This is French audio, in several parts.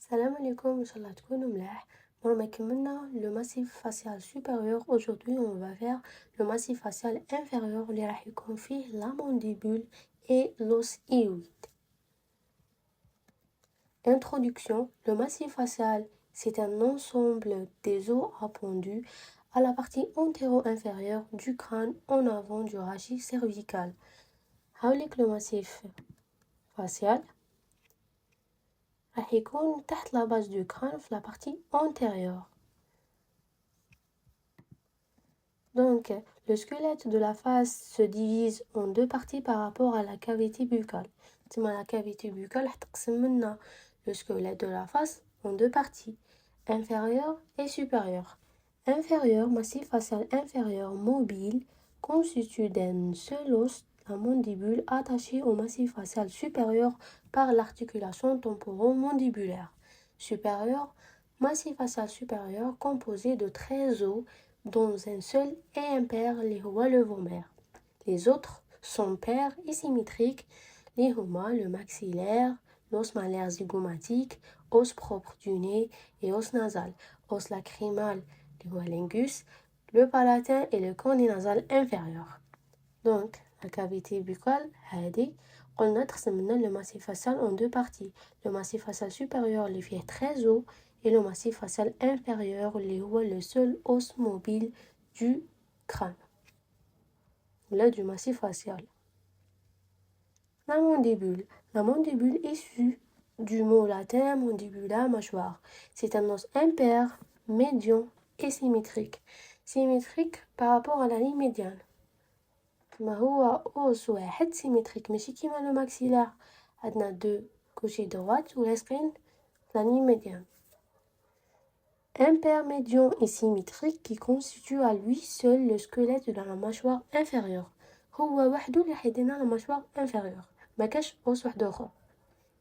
Salam alaikum, Inch'Allah تكونوا ملاح. Bon, كملنا le massif facial supérieur. Aujourd'hui, on va faire le massif facial inférieur اللي راح يكون فيه la mandibule et l'os hyoïde. Introduction. Le massif facial, c'est un ensemble des os appendus à la partie antéro-inférieure du crâne en avant du rachis cervical. هاوليك le massif facial راح يكون تحت la base du crâne في la partie antérieure. Donc, le squelette de la face se divise en deux parties par rapport à la cavité buccale. La cavité buccale تقسم le squelette de la face en deux parties, inférieure et supérieure. Inférieur, massif facial inférieur mobile, constitué d'un seul os, la mandibule, attachée au massif facial supérieur par l'articulation temporomandibulaire. Supérieur, massif facial supérieur composé de 13 os, dont un seul et impair, le vomère. Les autres sont pairs et symétriques, le maxillaire, l'os malaire zygomatique, os propre du nez et os nasal, os lacrymal, le lingus, le palatin et le cornet nasal inférieur. Donc, la cavité buccale, on a le massif facial en deux parties. Le massif facial supérieur, il fait 13 os, et le massif facial inférieur, le seul os mobile du crâne. Là, du massif facial. La mandibule. La mandibule est issue du mot latin mandibula, mâchoire. C'est un os impair, médian et symétrique. Symétrique par rapport à la ligne médiane. ما هو os واحد symétrique ماشي كيما le maxillaire عندنا deux gauche et droite ولاصقين la ligne médiane. Impair, médian et symétrique qui constitue à lui seul le squelette de la mâchoire inférieure. هو وحده اللي حيدينا la mâchoire inférieure. ما كاش os واحد اخر.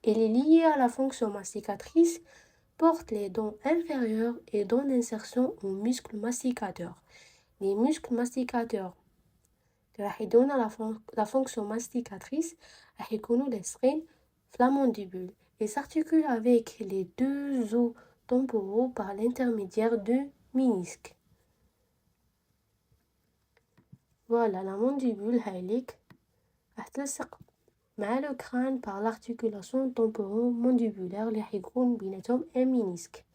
Il est lié à la fonction masticatrice, porte les dents inférieures et donne insertion aux muscles masticateurs. Les muscles masticateurs راح يدونا la fonction masticatrice راح يكونوا لاصقين في la mandibule et s'articulent avec les deux os temporaux par l'intermédiaire du ménisque. Voilà, la mandibule هايليك راح تلصق مع le crâne par l'articulation temporomandibulaire اللي حيكون بيناتهم un ménisque.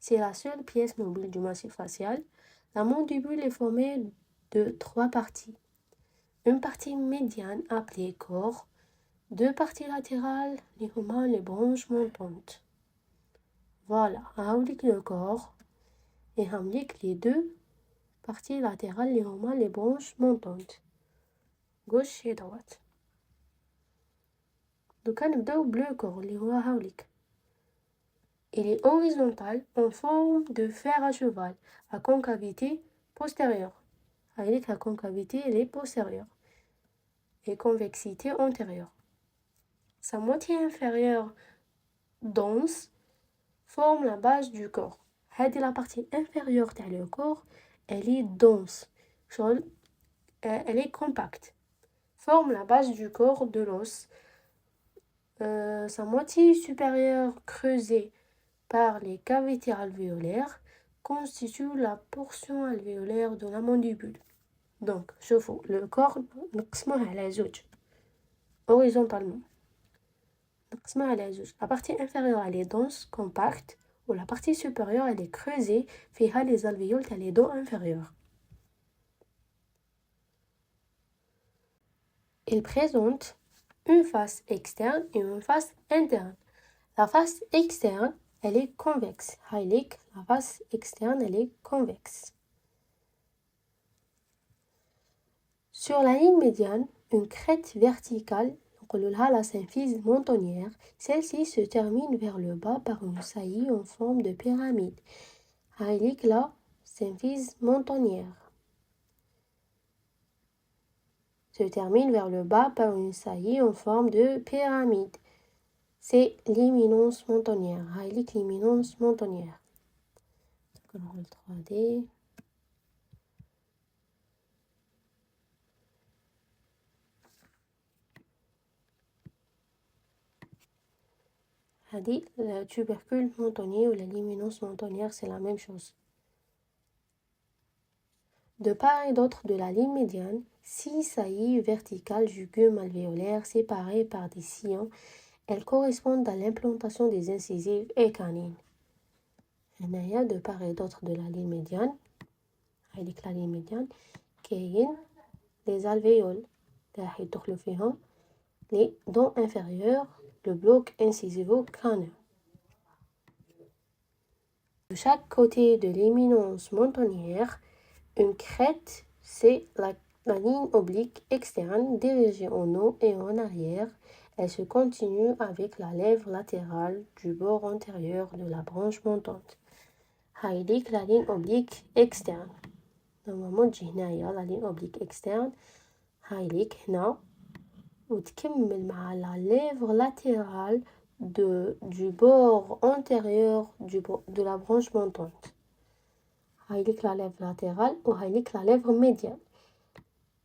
C'est la seule pièce mobile du massif facial. La mandibule est formée de trois parties. Une partie médiane appelée corps, deux parties latérales, les branches montantes. Voilà, هاوليك le corps et هاوليك les deux parties latérales, les branches montantes. Gauche et droite. Donc نبداو bleu corps اللي هو هاوليك. Il est horizontal en forme de fer à cheval à concavité postérieure. Avec la concavité, elle est postérieure et convexité antérieure. Sa moitié inférieure dense forme la base du corps. La partie inférieure du corps, elle est dense, elle est compacte. Forme la base du corps de l'os. Sa moitié supérieure creusée par les cavités alvéolaires constitue la portion alvéolaire de la mandibule. Donc, شوفوا le corps نقسموه على زوج horizontalement. نقسموه على زوج. La partie inférieure elle est dense, compacte, ou la partie supérieure elle est creusée, فيها les alvéoles تاع les dents inférieures. Il présente une face externe et une face interne. La face externe elle est convexe. La face externe elle est convexe. Sur la ligne médiane, une crête verticale, la symphyse mentonnière, celle-ci se termine vers le bas par une saillie en forme de pyramide. La symphyse mentonnière se termine vers le bas par une saillie en forme de pyramide. C'est l'éminence mentonnière. L'éminence mentonnière. Le 3D. Le tubercule mentonnier ou la l'éminence mentonnière, c'est la même chose. De part et d'autre de la ligne médiane, 6 saillies verticales jugum alvéolaires séparées par des sillons, elles correspondent à l'implantation des incisives et canines. De part et d'autre de la ligne médiane, avec la ligne médiane, كاين les alvéoles, les dents inférieures, le bloc incisivo-crânien. De chaque côté de l'éminence mentonnière, une crête, c'est la ligne oblique externe dirigée en haut et en arrière. Elle se continue avec la lèvre latérale du bord antérieur de la branche montante. هايليك la ligne oblique externe. Normalement تجي هنايا la ligne oblique externe. هايليك هنا وتكمل مع la lèvre latérale du bord antérieur de la branche montante. هايليك la lèvre latérale وهايليك la lèvre médiane.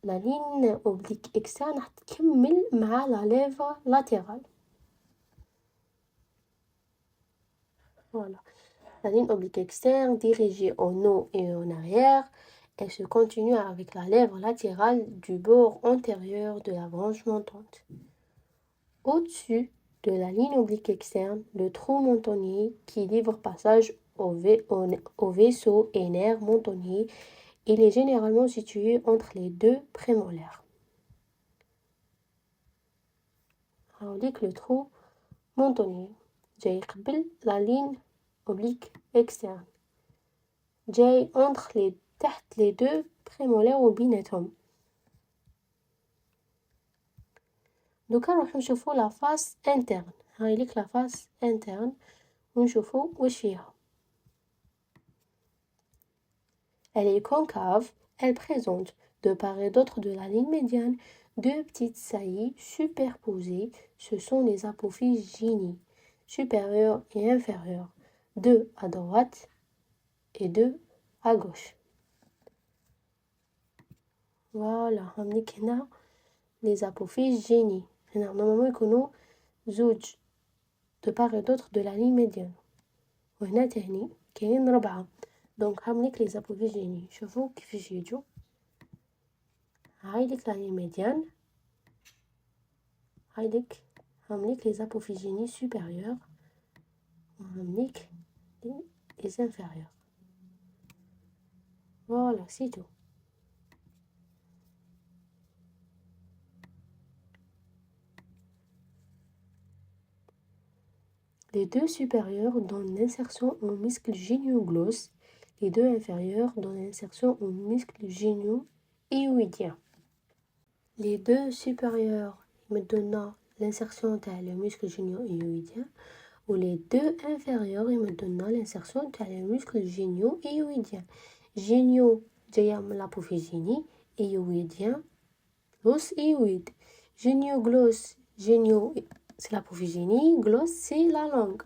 La ligne oblique externe هتكمل مع la lèvre latérale. Voilà. La ligne oblique externe dirigée en haut et en arrière, elle se continue avec la lèvre latérale du bord antérieur de la branche montante. Au-dessus de la ligne oblique externe, le trou mentonnier qui livre passage au vaisseau et nerf mentonnier, il est généralement situé entre les deux prémolaires. هاوليك le trou mentonnier جاي قبل la ligne oblique externe جاي تحت les deux prémolaires وبيناتهم. دوكا نروحو نشوفو la face interne. هايليك la face interne ونشوفو واش فيها. Elle est concave, elle présente, de part et d'autre de la ligne médiane, deux petites saillies superposées, ce sont les apophyses génies, supérieures et inférieures, deux à droite et deux à gauche. Voilà, هنيك هنا les apophyses génies. Normalement يكونوا زوج de part et d'autre de la ligne médiane. وهنا تاني كاين 4. دونك هامليك لي زابوفيز جيني شوفوا كيفاش يجوا. هايليك لا لين ميديان هايليك هامليك لي زابوفيز جيني سوبيريور وهامليك لي انفيريور. فوالا سي تو. Les deux supérieurs donnent l'insertion au muscle génioglosse. Les deux inférieurs donnent l'insertion au muscle génio-hyoïdien. Les deux supérieurs me donnent l'insertion dans le muscle génio-hyoïdien ou les deux inférieurs me donnent l'insertion dans le muscle génio-hyoïdien. Génio, c'est l'apophyse génie, hyoïdien, l'os hyoïde. Génioglosse, génio, c'est l'apophyse génie, glosse, c'est la langue.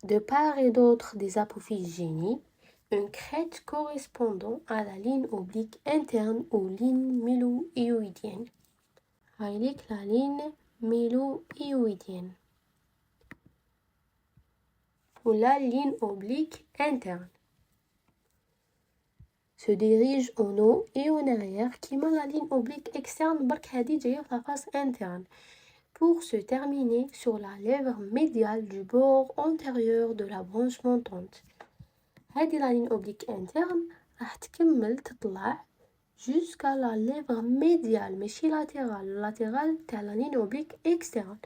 De part et d'autre des apophyses génies, une crête correspondant à la ligne oblique interne ou ligne mélo-hyoïdienne. Avec la ligne mélo-hyoïdienne. Ou la ligne oblique interne. Se dirige en haut et en arrière qui met la ligne oblique externe la face interne pour se terminer sur la lèvre médiale du bord antérieur de la branche montante. هذه la ligne oblique interne راح تكمل تطلع jusqu'à la lèvre médiale ماشي latérale تاع la ligne oblique externe.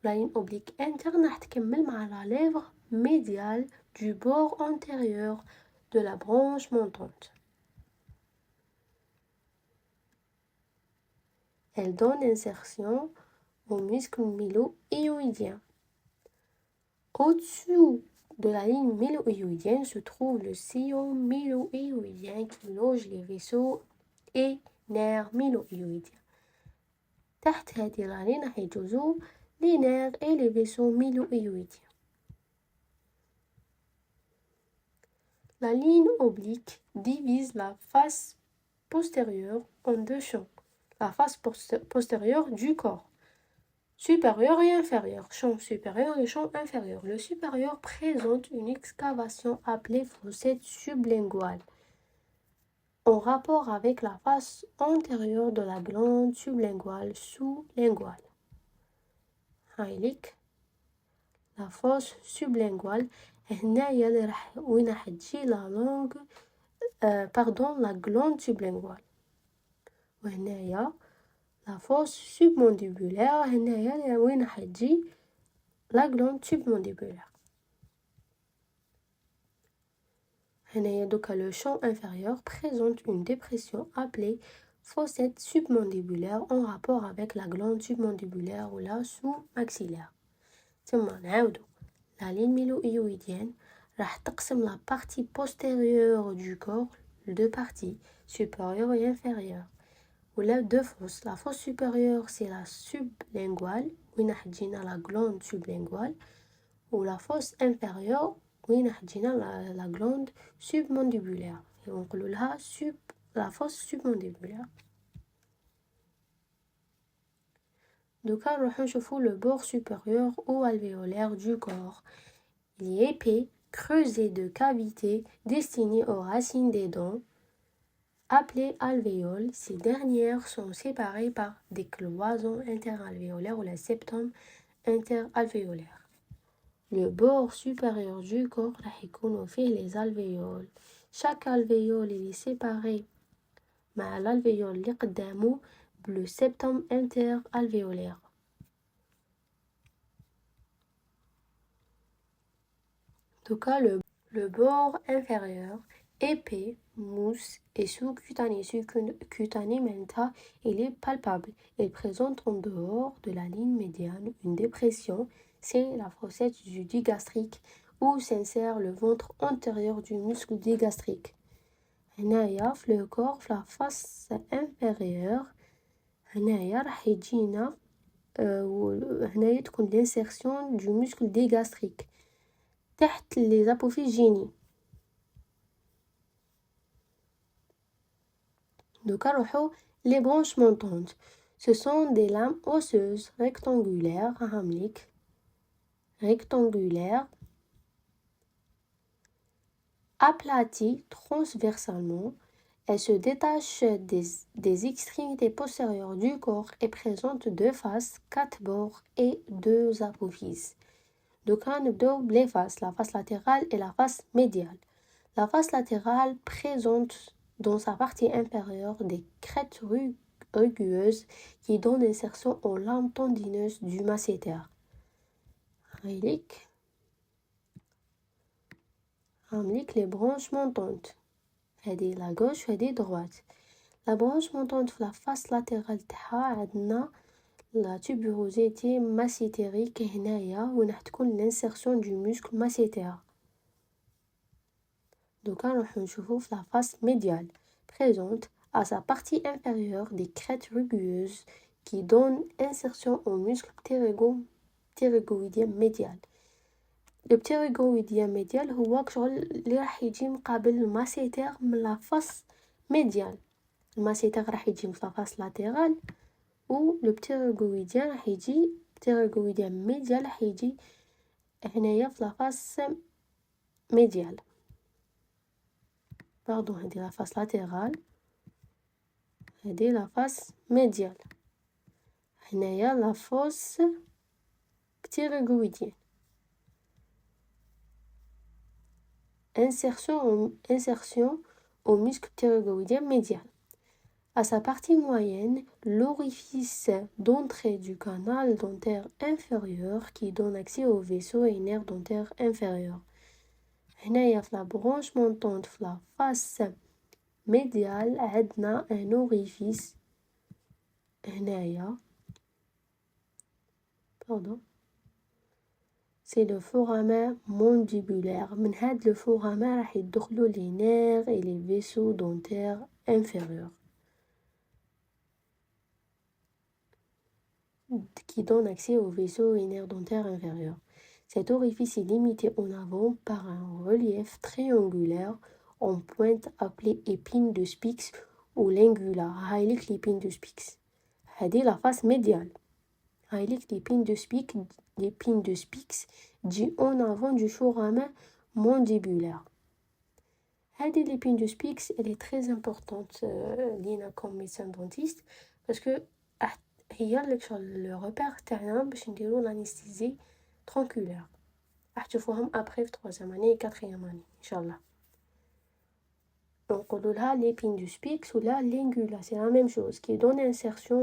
La ligne oblique interne راح تكمل مع la lèvre médiale du bord antérieur de la branche montante. Elle donne insertion au muscle mélo-hyoïdien. Au-dessous de la ligne mélo-hyoïdienne se trouve le sillon mélo-hyoïdien qui loge les vaisseaux et nerfs mélo-hyoïdiens. تحت هذه la ligne راح يجوزوا les nerfs et les vaisseaux mélo-hyoïdiens. La ligne oblique divise la face postérieure en deux champs. la face postérieure du corps. Supérieur et inférieur, champ supérieur et champ inférieur. Le supérieur présente une excavation appelée fossette sublinguale en rapport avec la face antérieure de la glande sublinguale sous-linguale. هايليك la fosse sublinguale هنايا اللي راح وين راح تجي لا لونغ la glande sublinguale. وهنايا la fosse submandibulaire هنايا وين راح تجي la glande submandibulaire. هنايا دوكا le champ inférieur présente une dépression appelée fossette submandibulaire en rapport avec la glande submandibulaire ou la sous-maxillaire. ثم نعاودو la ligne milo-hyoïdienne راح تقسم la partie postérieure du corps en deux parties, supérieure et inférieure. ولا deux fosses. La fosse supérieure c'est la sublinguale وين راح تجينا la glande sublinguale, ou la fosse inférieure وين راح تجينا la glande submandibulaire. ونقولوا لها la fosse submandibulaire. دوكا نروحو نشوفو le bord supérieur ou alvéolaire du corps. Il est épais, creusé de cavités destinées aux racines des dents, appelées alvéoles. Ces dernières sont séparées par des cloisons interalvéolaires ou la septum interalvéolaire. Le bord supérieur du corps راح يكونوا فيه les alvéoles. Chaque alvéole est séparé مع l'alvéole اللي قدامه le septum interalvéolaire. Donc le bord inférieur, épais, mousse et sous-cutané. Sous-cutané menta, il est palpable. Il présente en dehors de la ligne médiane une dépression, c'est la fossette du digastrique où s'insère le ventre antérieur du muscle digastrique. هنايا في le corps في la face inférieure هنايا راح يجينا هنايا تكون l'insertion du muscle digastrique تحت les apophyses génies. Donc نروحو les branches montantes. Ce sont des lames osseuses rectangulaires aplaties transversalement. Elles se détachent des extrémités postérieures du corps et présentent deux faces, quatre bords et deux apophyses. Donc نبداو les faces, la face latérale et la face médiale. La face latérale présente dans sa partie inférieure des crêtes rugueuses qui donnent insertion aux lames tendineuses du masséter. عامليك les branches montantes. هذه la gauche وهذه droite. La branche montante في la face latérale تاعها عندنا la tuberosité masséterique هنايا وين راح تكون l'insertion du muscle masséter. Donc نروحو نشوفو في la face médiale présente à sa partie inférieure des crêtes rugueuses qui donnent insertion au muscle ptérygoïdien médial. Le ptérygoïdien médial هو كشغل اللي راح يجي مقابل الماسيتير من la face médiale. الماسيتير راح يجي في la face latérale و le ptérygoïdien راح يجي ptérygoïdien médial راح يجي هنايا في la face médiale. Pardon, هذه la face latérale هذه la face médiale. هنايا la fosse ptérygoïdienne. Insertion au muscle ptérygoïdien médial. À sa partie moyenne, l'orifice d'entrée du canal dentaire inférieur qui donne accès aux vaisseaux et nerfs dentaires inférieurs. هنايا في la branche montante في la face médiale عندنا un orifice هنايا c'est le foramen mandibulaire. من هاد le foramen راح يدخلوا les nerfs et les vaisseaux dentaires inférieurs qui donnent accès aux vaisseaux et nerfs dentaires inférieurs. Cet orifice est limité en avant par un relief triangulaire en pointe appelé épine de Spix ou l'ingula. هايليك l'épine de Spix. هذه la face médiale. هايليك les pins de Spix dit en avant du foramen mandibulaire. هذه les pins de Spix, elle est très importante لينا comme médecin dentiste parce que هي le repère تاعنا باش نديرو l'anesthésie tronculaire. راح تشوفوهم après في 3e année et 4e année ان شاء الله. نقولوا لها les pins de Spix ou la l'ingula, c'est la même chose qui donne insertion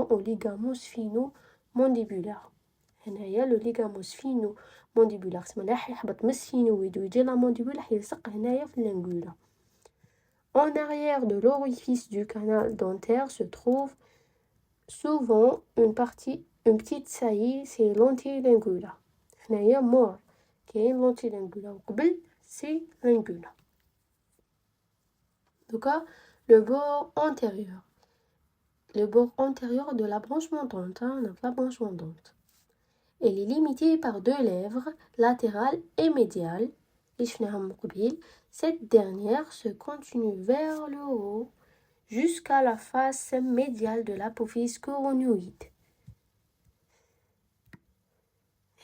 au ligament sphino-mandibulaire. هنايا le ligament sphino-mandibulaire سما راح يحبط من السينويد ويجي لا mandibule راح يلصق هنايا في l'ingula. En arrière de l'orifice du canal dentaire se trouve souvent une petite saillie, c'est l'antilingula. هنايا مور كاين l'antilingula وقبل c'est l'ingula. Donc, le bord antérieur. Le bord antérieur de la branche montante. La branche montante. Elle est limitée par 2 lèvres latérales et médiales. Cette dernière se continue vers le haut jusqu'à la face médiale de l'apophyse coronoïde.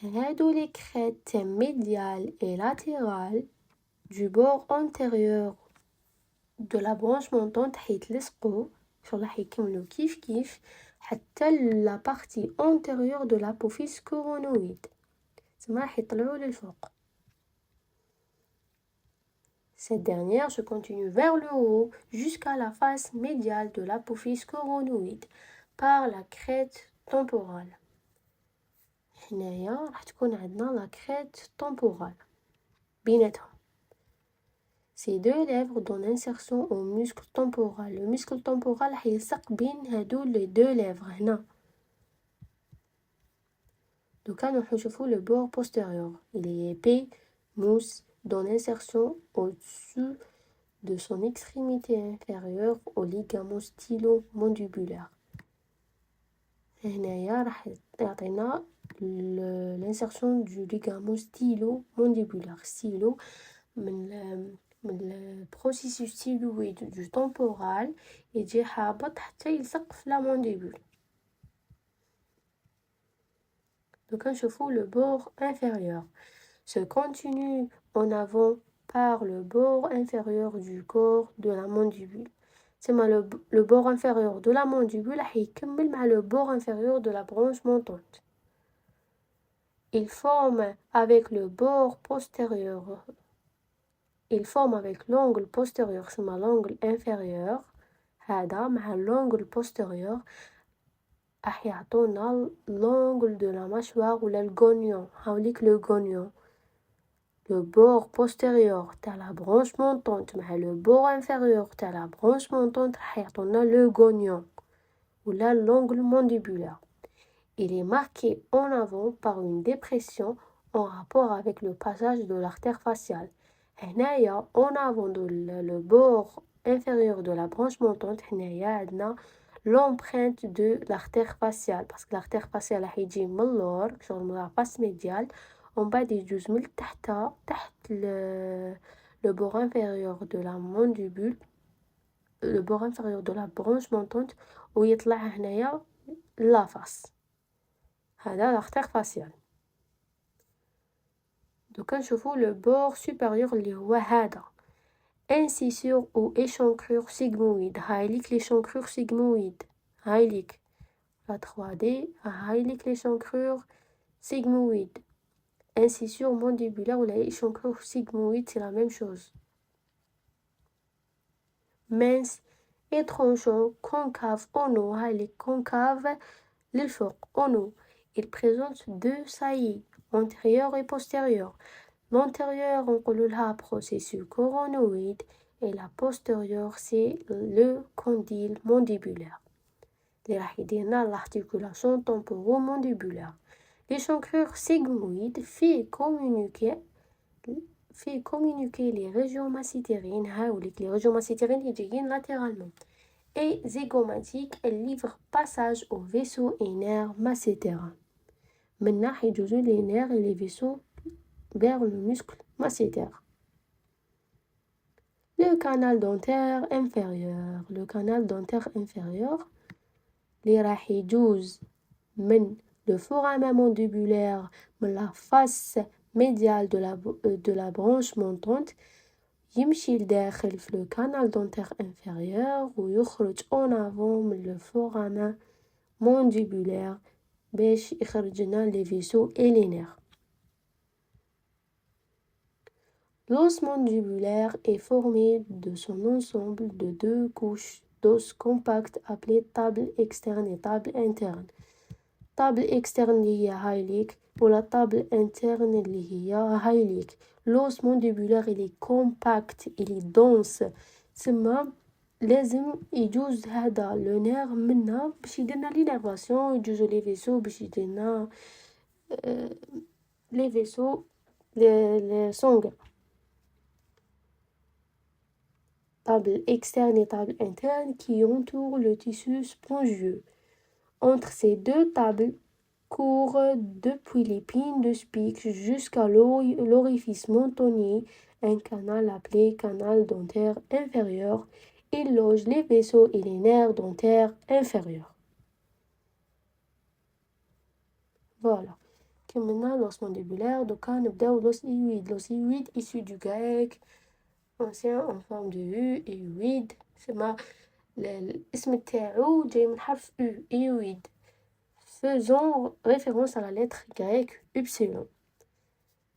Les crêtes médiales et latérales du bord antérieur de la branche montante حيتلصقوا ان شاء الله حيكملوا كيف حتى la partie antérieure de l'apophyse coronoïde تما حيطلعوا للفوق. Cette dernière se continue vers le haut jusqu'à la face médiale de l'apophyse coronoïde par la crête temporale. هنايا راح تكون عندنا la crête temporale بيناتهم. Ces 2 lèvres donnent insertion au muscle temporal. Le muscle temporal يلصق بين هادو les 2 lèvres هنا. Donc là, nous نشوفوا le bord postérieur. Il est épais, mousse, donne insertion au-dessus de son extrémité inférieure au ligament stylo-mandibulaire. هنايا راح يعطينا l'insertion du ligament stylo-mandibulaire. Stylo من البروسيسوس ستيلويد du temporal يجي حابط حتى يلصق في la mandibule. Donc نشوفوا le bord inférieur se continue en avant par le bord inférieur du corps de la mandibule. تسمى le bord inférieur de la mandibule راح يكمل مع le bord inférieur de la branche montante. Il forme avec le bord postérieur. Il forme avec l'angle postérieur, c'est l'angle inférieur هذا مع l'angle postérieur راح يعطونا l'angle de la mâchoire ولا الغونيون. هاوليك le gognon. Le bord postérieur تاع la branche montante مع le bord inférieur تاع la branche montante راح يعطونا le gognon ولا l'angle mandibulaire. Il est marqué en avant par une dépression en rapport avec le passage de l'artère faciale. هنايا en avant de le bord inférieur de la branche montante هنايا عندنا l'empreinte de l'artère faciale parce que l'artère faciale راح يجي من اللور شغل من la face médiale ومن بعد يجوز من تحت le bord inférieur de la mandibule le bord inférieur de la branche montante ويطلع هنايا la face. هذا l'artère faciale. دوكا نشوفو le bord supérieur اللي هو هذا incisure ou échancrure sigmoïde. هايليك l'échancrure sigmoïde. هايليك la 3D. هايليك l'échancrure sigmoïde. Incisure mandibulaire ou la échancrure sigmoïde, c'est la même chose. Mince et tranchant, concave en haut. هايليك concave للفوق en haut. Il présente 2 saillies, antérieure et postérieure. L'antérieure, on appelle le processus coronoïde et la postérieure, c'est le condyle mandibulaire. Les rahidiens, l'articulation temporomandibulaire. L'échancrure sigmoïde fait communiquer les régions macétérines, les régions macétérines qui latéralement. Et zygomatique, elle livre passage au vaisseau et nerf macétérin. Maintenant, il y a les nerfs et les vaisseaux vers le muscle masséter. Le canal dentaire inférieur. Le canal dentaire inférieur, اللي راح يجوز من le foramen mandibulaire من la face médiale de la branche montante يمشي لداخل في le canal dentaire inférieur ويخرج en avant من le foramen mandibulaire باش يخرج لنا les vaisseaux et les nerfs. L'os mandibulaire est formé de son ensemble de 2 couches d'os compactes appelées table externe et table interne. Table externe اللي هي هايليك ولا table interne اللي هي هايليك. L'os mandibulaire il est compact, il est dense. تسمى لازم يجوز هذا لو نير منا باش يديرنا لينيرفاسيون يجوزو لي فيسو باش يديرنا لي فيسو لي سونغ. Table externe et table interne qui entourent le tissu spongieux. Entre ces deux tables court depuis l'épine de Spix jusqu'à l'orifice mentonnier un canal appelé canal dentaire inférieur. Il loge les vaisseaux et les nerfs dentaires inférieurs. Voilà. كملنا l'os mandibulaire. دوكا نبداو l'os hyoïde. L'os hyoïde issu du grec ancien en forme de U, hyoïde. سما الاسم تاعو جاي من حرف U, hyoïde. Faisant référence à la lettre grecque upsilon,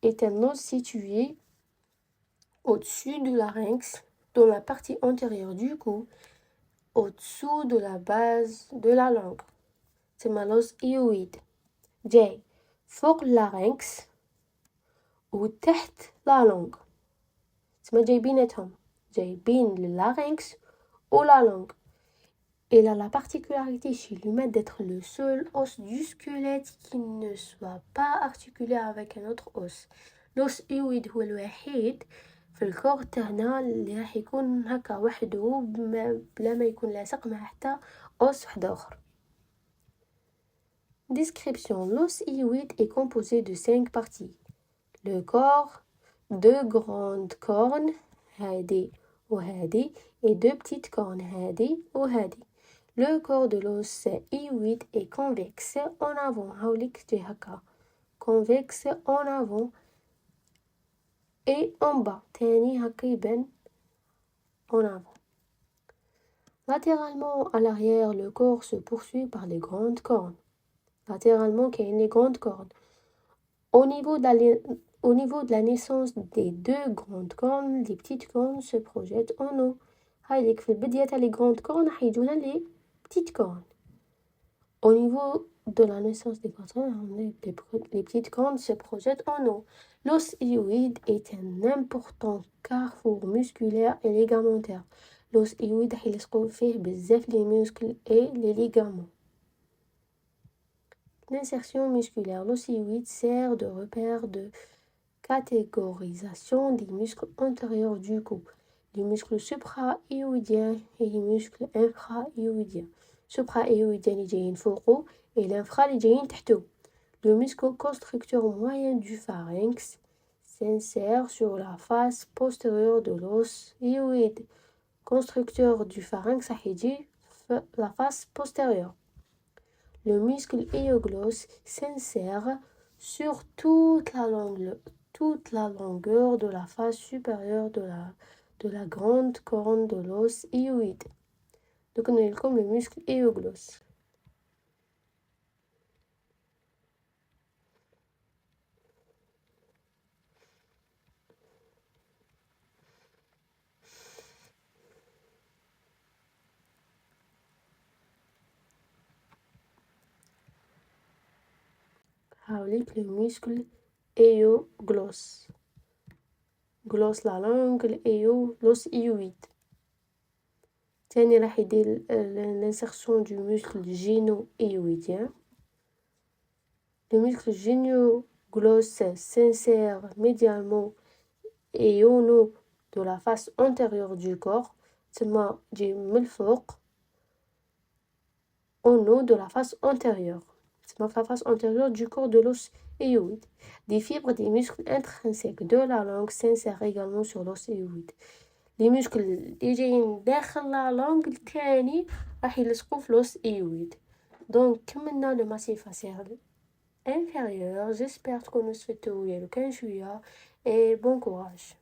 est un os situé au-dessus du larynx, dans la partie antérieure du cou, au-dessous de la base de la langue. C'est l'os hyoïde. جاي فوق الlarynx وتحت la langue. تسمى جاي بيناتهم, جاي بين الlarynx ou la langue. Il a la particularité chez l'humain d'être le seul os du squelette qui ne soit pas articulé avec un autre os. L'os hyoïde هو الوحيد في الكور تاعنا اللي راح يكون هكا وحده بلا ما يكون لاصق مع حتى os واحد اخر. Description. L'os hyoïde est composé de 5 parties. Le corps, 2 grandes cornes, هادي وهادي, et 2 petites cornes, هادي وهادي. Le corps de l'os hyoïde est convexe en avant, هاوليك جاي هكا, convexe en avant et en bas, تاني هكا يبان en avant. Latéralement à l'arrière, le corps se poursuit par les grandes cornes. Latéralement, qu'il y a les grandes cornes. Au niveau de la naissance des 2 grandes cornes, les petites cornes se projettent en haut. هايليك في البداية تاع les grandes cornes راح يجونا les petites cornes. Au niveau de la naissance des grandes cornes, les petites cornes se projettent en haut. L'os hyoïde est un important carrefour musculaire et ligamentaire. L'os hyoïde راح يلصقوا فيه بزاف les muscles et les ligaments. L'insertion musculaire. L'os hyoïde sert de repère de catégorisation des muscles antérieurs du cou. Les muscles supra-hyoïdiens et les muscles infra-hyoïdiens. Supra-hyoïdiens اللي جايين فوقو et l'infra اللي جايين تحتو. Le muscle constructeur moyen du pharynx s'insère sur la face postérieure de l'os hyoïde. Constructeur du pharynx راح يجي la face postérieure. Le muscle hyoglosse s'insère sur toute la longueur de la face supérieure de la grande corne de l'os hyoïde. Donc on a comme le muscle hyoglosse. هاوليك le muscle hyoglosse. Glosse la langue, l'os hyoïde. تاني راح يدير l'insertion du muscle géno-hyoïdien. Le muscle génioglosse s'insère médialement et en haut de la face antérieure du corps. تسمى جاي من الفوق en haut de la face antérieure. C'est la face antérieure du corps de l'os hyoïde. Des fibres des muscles intrinsèques de la langue s'insèrent également sur l'os hyoïde. Les muscles اللي جايين داخل la langue الثاني راح يلصقوا في l'os hyoïde. Donc, كملنا le massif facial inférieur. J'espère تكونوا استفدتوا ويا لو كان شوية et bon courage.